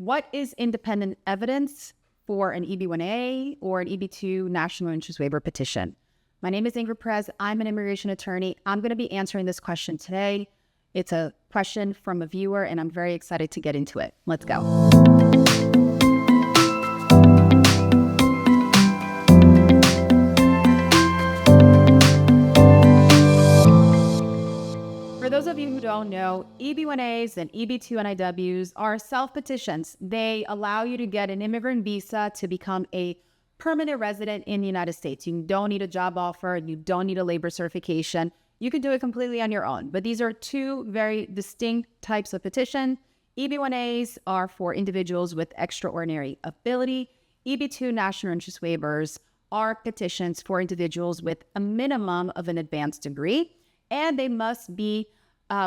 What is independent evidence for an EB-1A or an EB-2 National Interest Waiver petition? My name is Ingrid Perez. I'm an immigration attorney. I'm going to be answering this question today. It's a question from a viewer, and I'm very excited to get into it. Let's go. For those of you who don't know, EB-1As and EB-2 NIWs are self-petitions. They allow you to get an immigrant visa to become a permanent resident in the United States. You don't need a job offer. You don't need a labor certification. You can do it completely on your own. But these are two very distinct types of petition. EB-1As are for individuals with extraordinary ability. EB-2 National Interest Waivers are petitions for individuals with a minimum of an advanced degree, and they must be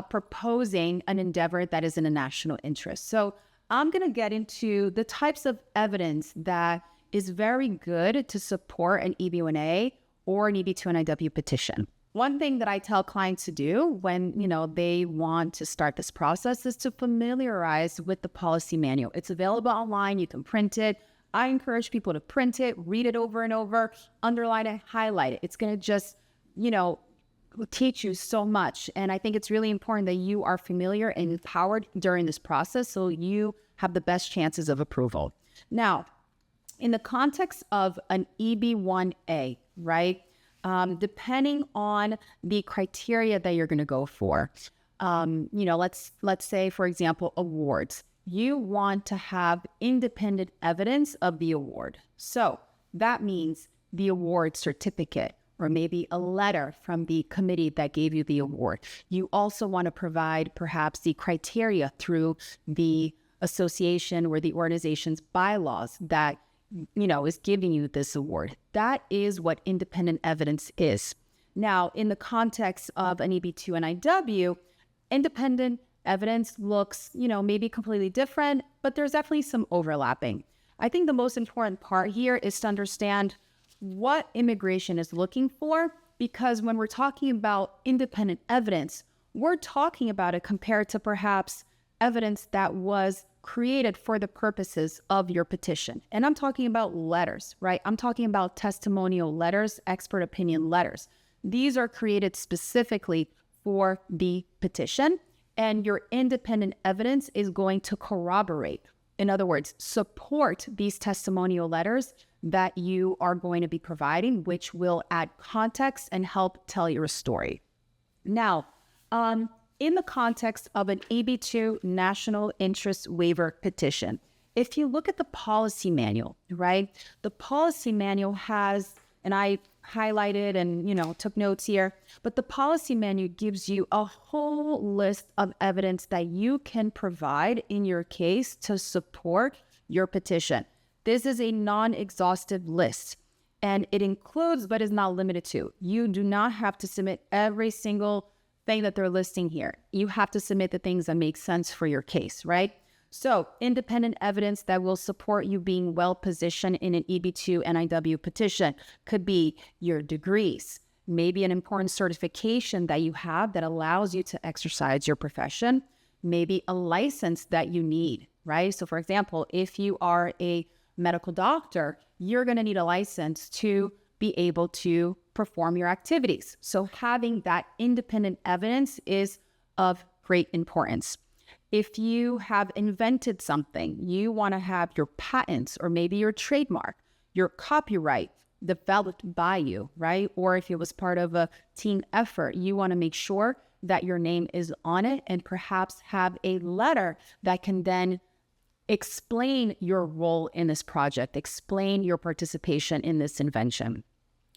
proposing an endeavor that is in a national interest. So I'm going to get into the types of evidence that is very good to support an EB-1A or an EB-2 NIW petition. One thing that I tell clients to do when they want to start this process is to familiarize with the policy manual. It's available online. You can print it. I encourage people to print it, read it over and over, underline it, highlight it. It's going to just, teach you so much. And I think it's really important that you are familiar and empowered during this process so you have the best chances of approval. Now, in the context of an EB-1A, right, depending on the criteria that you're going to go for, let's say, for example, awards. You want to have independent evidence of the award. So that means the award certificate, or maybe a letter from the committee that gave you the award. You also want to provide perhaps the criteria through the association or the organization's bylaws that, is giving you this award. That is what independent evidence is. Now, in the context of an EB-2 NIW, independent evidence looks, maybe completely different, but there's definitely some overlapping. I think the most important part here is to understand what immigration is looking for, because when we're talking about independent evidence, we're talking about it compared to perhaps evidence that was created for the purposes of your petition. And I'm talking about letters, right? I'm talking about testimonial letters, expert opinion letters. These are created specifically for the petition, and your independent evidence is going to corroborate. In other words, support these testimonial letters that you are going to be providing, which will add context and help tell your story. Now, in the context of an EB-2 National Interest Waiver petition, if you look at the policy manual, right, the policy manual has, and I highlighted and, took notes here, but the policy manual gives you a whole list of evidence that you can provide in your case to support your petition. This is a non-exhaustive list, and it includes, but is not limited to, you do not have to submit every single thing that they're listing here. You have to submit the things that make sense for your case, right? So independent evidence that will support you being well-positioned in an EB-2 NIW petition could be your degrees, maybe an important certification that you have that allows you to exercise your profession, maybe a license that you need, right? So for example, if you are a medical doctor, you're going to need a license to be able to perform your activities. So having that independent evidence is of great importance. If you have invented something, you want to have your patents or maybe your trademark, your copyright developed by you, right? Or if it was part of a team effort, you want to make sure that your name is on it and perhaps have a letter that can then explain your role in this project, explain your participation in this invention.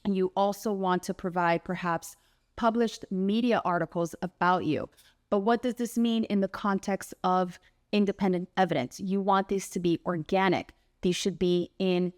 You also want to provide perhaps published media articles about you. But what does this mean in the context of independent evidence? You want these to be organic. These should be in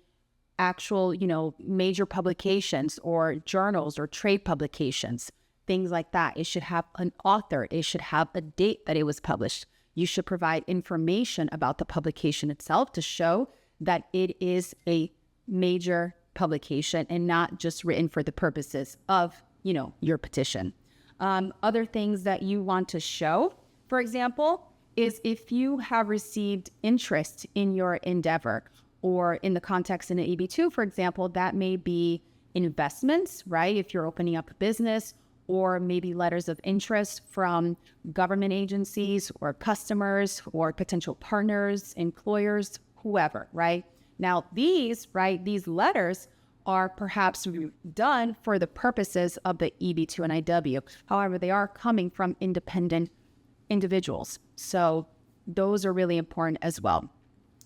actual, major publications or journals or trade publications, things like that. It should have an author. It should have a date that it was published. You should provide information about the publication itself to show that it is a major publication and not just written for the purposes of, your petition. Other things that you want to show, for example, is if you have received interest in your endeavor, or in the context in an EB-2, for example, that may be investments, right? If you're opening up a business, or maybe letters of interest from government agencies or customers or potential partners, employers, whoever, right? Now these letters are perhaps done for the purposes of the EB-2 NIW. However, they are coming from independent individuals. So those are really important as well.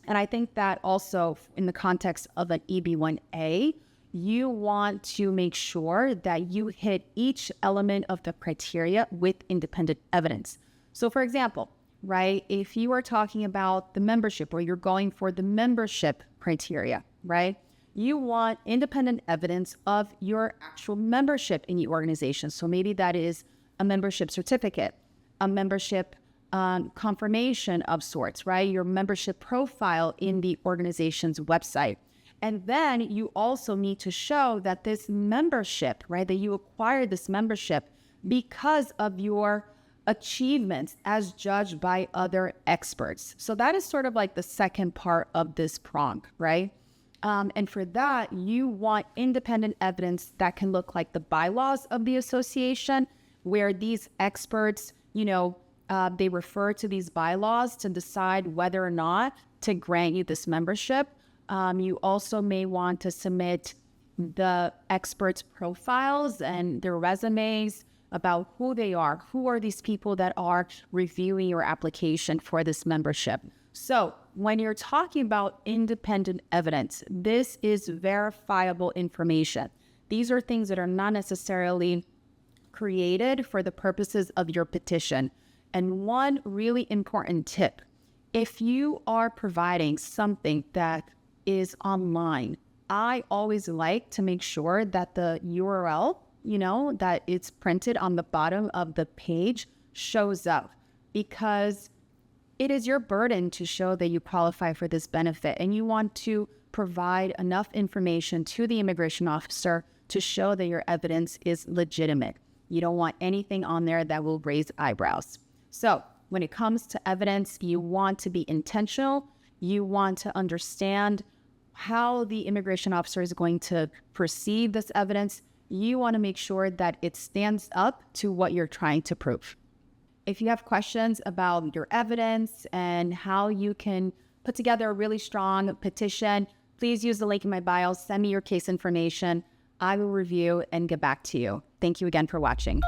And I think that also in the context of an EB-1A, you want to make sure that you hit each element of the criteria with independent evidence. So for example, right, if you are talking about the membership, or you're going for the membership criteria, right, you want independent evidence of your actual membership in the organization. So maybe that is a membership certificate, a membership confirmation of sorts, right? Your membership profile in the organization's website. And then you also need to show that this membership, right, that you acquired this membership because of your achievements as judged by other experts. So that is sort of like the second part of this prong, right? And for that, you want independent evidence that can look like the bylaws of the association, where these experts, they refer to these bylaws to decide whether or not to grant you this membership. You also may want to submit the experts' profiles and their resumes about who they are. Who are these people that are reviewing your application for this membership? So when you're talking about independent evidence, this is verifiable information. These are things that are not necessarily created for the purposes of your petition. And one really important tip, if you are providing something that is online, I always like to make sure that the URL, that it's printed on the bottom of the page shows up, because it is your burden to show that you qualify for this benefit, and you want to provide enough information to the immigration officer to show that your evidence is legitimate. You don't want anything on there that will raise eyebrows. So when it comes to evidence, you want to be intentional. You want to understand how the immigration officer is going to perceive this evidence. You want to make sure that it stands up to what you're trying to prove. If you have questions about your evidence and how you can put together a really strong petition, please use the link in my bio. Send me your case information. I will review and get back to you. Thank you again for watching.